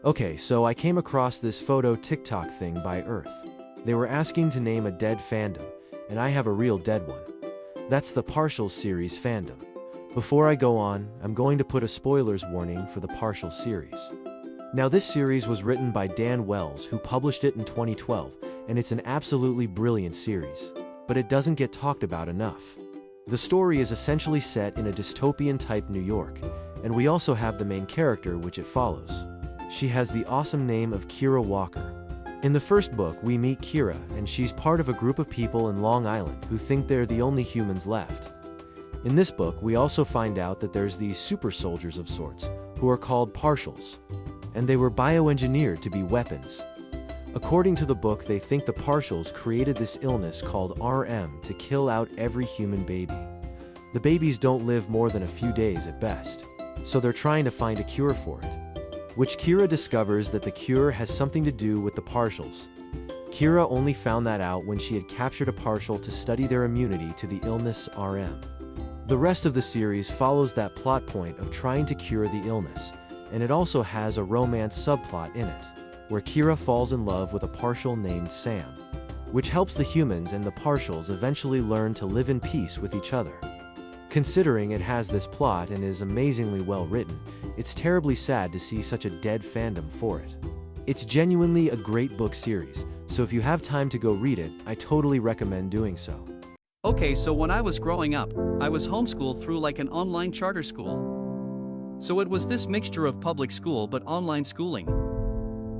Okay, so I came across this photo TikTok thing by Earth. They were asking to name a dead fandom, and I have a real dead one. That's the Partial series fandom. Before I go on, I'm going to put a spoilers warning for the Partial series. Now this series was written by Dan Wells, who published it in 2012, and it's an absolutely brilliant series. But it doesn't get talked about enough. The story is essentially set in a dystopian-type New York, and we also have the main character which it follows. She has the awesome name of Kira Walker. In the first book, we meet Kira, and she's part of a group of people in Long Island who think they're the only humans left. In this book, we also find out that there's these super soldiers of sorts, who are called Partials. And they were bioengineered to be weapons. According to the book, they think the Partials created this illness called RM to kill out every human baby. The babies don't live more than a few days at best. So they're trying to find a cure for it. Which Kira discovers that the cure has something to do with the Partials. Kira only found that out when she had captured a Partial to study their immunity to the illness RM. The rest of the series follows that plot point of trying to cure the illness, and it also has a romance subplot in it, where Kira falls in love with a Partial named Sam, which helps the humans and the Partials eventually learn to live in peace with each other. Considering it has this plot and is amazingly well written, it's terribly sad to see such a dead fandom for it. It's genuinely a great book series, so if you have time to go read it, I totally recommend doing so. Okay, so when I was growing up, I was homeschooled through like an online charter school. So it was this mixture of public school but online schooling.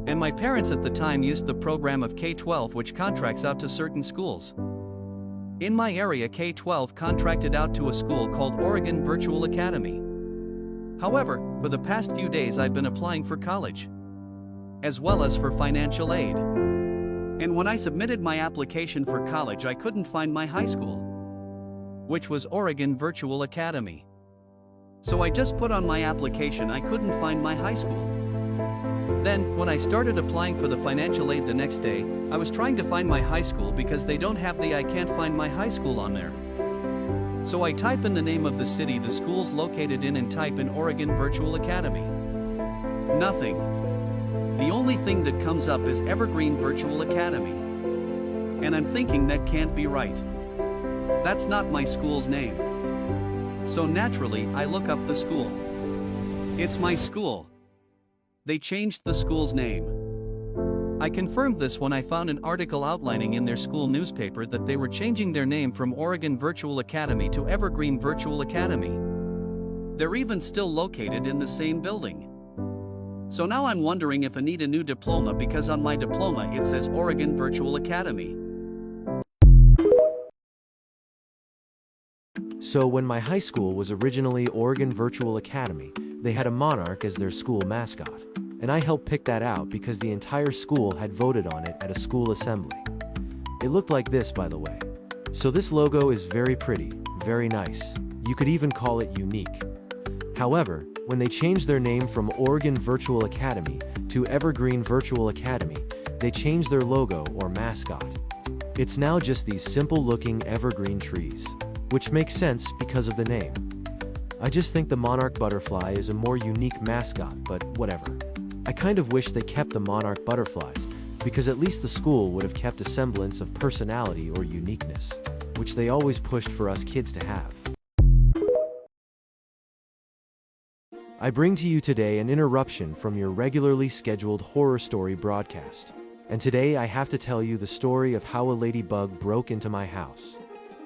And my parents at the time used the program of K-12, which contracts out to certain schools. In my area, K-12 contracted out to a school called Oregon Virtual Academy. However, for the past few days I've been applying for college, as well as for financial aid. And when I submitted my application for college, I couldn't find my high school, which was Oregon Virtual Academy. So I just put on my application I couldn't find my high school. Then, when I started applying for the financial aid the next day, I was trying to find my high school because they don't have the I can't find my high school on there. So I type in the name of the city the school's located in and type in Oregon Virtual Academy. Nothing. The only thing that comes up is Evergreen Virtual Academy. And I'm thinking that can't be right. That's not my school's name. So naturally, I look up the school. It's my school. They changed the school's name. I confirmed this when I found an article outlining in their school newspaper that they were changing their name from Oregon Virtual Academy to Evergreen Virtual Academy. They're even still located in the same building. So now I'm wondering if I need a new diploma because on my diploma it says Oregon Virtual Academy. So when my high school was originally Oregon Virtual Academy, they had a monarch as their school mascot. And I helped pick that out because the entire school had voted on it at a school assembly. It looked like this, by the way. So this logo is very pretty, very nice. You could even call it unique. However, when they changed their name from Oregon Virtual Academy to Evergreen Virtual Academy, they changed their logo or mascot. It's now just these simple-looking evergreen trees, which makes sense because of the name. I just think the monarch butterfly is a more unique mascot, but whatever. I kind of wish they kept the monarch butterflies, because at least the school would have kept a semblance of personality or uniqueness, which they always pushed for us kids to have. I bring to you today an interruption from your regularly scheduled horror story broadcast. And today I have to tell you the story of how a ladybug broke into my house.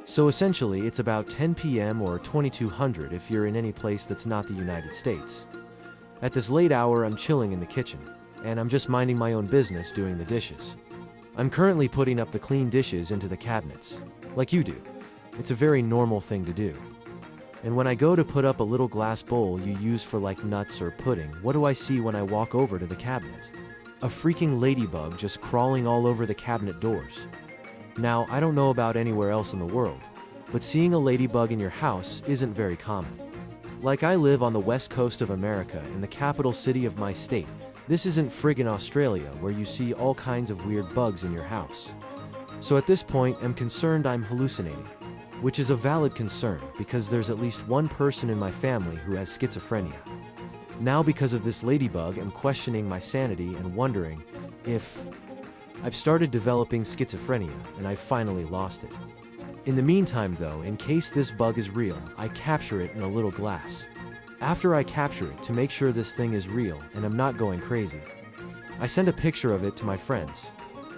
So essentially, it's about 10 p.m. or 2200 if you're in any place that's not the United States. At this late hour, I'm chilling in the kitchen, and I'm just minding my own business doing the dishes. I'm currently putting up the clean dishes into the cabinets, like you do. It's a very normal thing to do. And when I go to put up a little glass bowl you use for like nuts or pudding, what do I see when I walk over to the cabinet? A freaking ladybug just crawling all over the cabinet doors. Now, I don't know about anywhere else in the world, but seeing a ladybug in your house isn't very common. Like, I live on the west coast of America in the capital city of my state. This isn't friggin' Australia where you see all kinds of weird bugs in your house. So at this point, I'm concerned I'm hallucinating, which is a valid concern because there's at least one person in my family who has schizophrenia. Now because of this ladybug, I'm questioning my sanity and wondering if I've started developing schizophrenia and I've finally lost it. In the meantime though, in case this bug is real, I capture it in a little glass. After I capture it to make sure this thing is real and I'm not going crazy, I send a picture of it to my friends.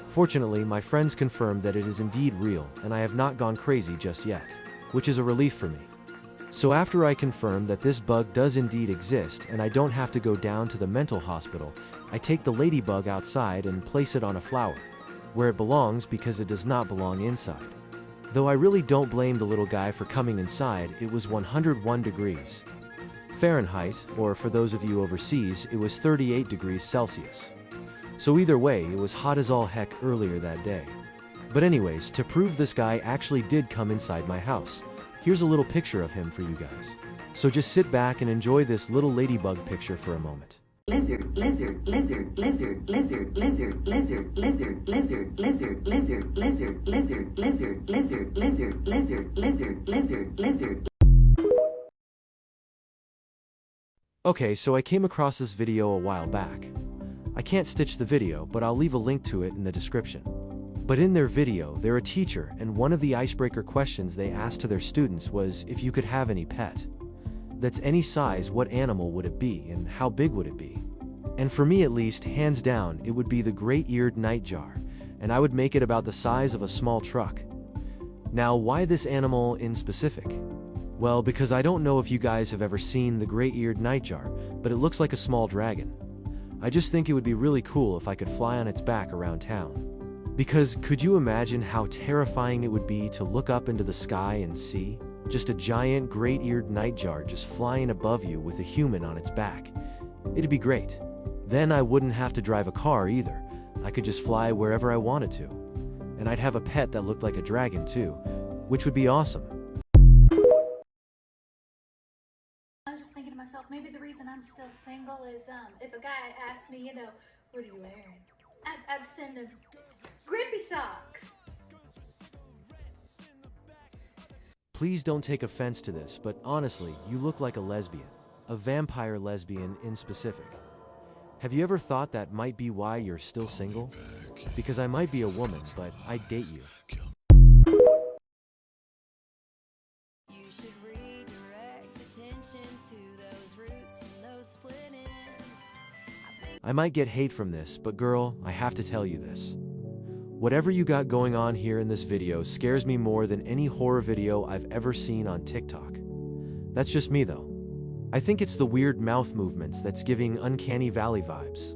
Fortunately, my friends confirmed that it is indeed real and I have not gone crazy just yet, which is a relief for me. So after I confirm that this bug does indeed exist and I don't have to go down to the mental hospital, I take the ladybug outside and place it on a flower, where it belongs because it does not belong inside. Though I really don't blame the little guy for coming inside, it was 101 degrees Fahrenheit, or for those of you overseas, it was 38 degrees Celsius. So either way, it was hot as all heck earlier that day. But anyways, to prove this guy actually did come inside my house, here's a little picture of him for you guys. So just sit back and enjoy this little ladybug picture for a moment. Lizard, lizard, lizard, lizard, lizard, lizard, lizard, lizard, lizard, lizard, lizard, lizard, lizard, lizard, lizard, lizard, lizard, lizard, lizard, lizard. Okay, so I came across this video a while back. I can't stitch the video, but I'll leave a link to it in the description. But in their video, they're a teacher, and one of the icebreaker questions they asked to their students was if you could have any pet that's any size, what animal would it be and how big would it be? And for me at least, hands down, it would be the great-eared nightjar, and I would make it about the size of a small truck. Now, why this animal in specific? Well, because I don't know if you guys have ever seen the great-eared nightjar, but it looks like a small dragon. I just think it would be really cool if I could fly on its back around town. Because could you imagine how terrifying it would be to look up into the sky and see just a giant great-eared nightjar just flying above you with a human on its back? It'd be great. Then I wouldn't have to drive a car either. I could just fly wherever I wanted to. And I'd have a pet that looked like a dragon too, which would be awesome. I was just thinking to myself, maybe the reason I'm still single is if a guy asked me, what are you wearing? I'd send him grippy socks. Please don't take offense to this, but honestly, you look like a lesbian. A vampire lesbian in specific. Have you ever thought that might be why you're still single? Because I might be a woman, but I'd date you. You should redirect attention to those roots and those split ends. I might get hate from this, but girl, I have to tell you this. Whatever you got going on here in this video scares me more than any horror video I've ever seen on TikTok. That's just me though. I think it's the weird mouth movements that's giving uncanny valley vibes.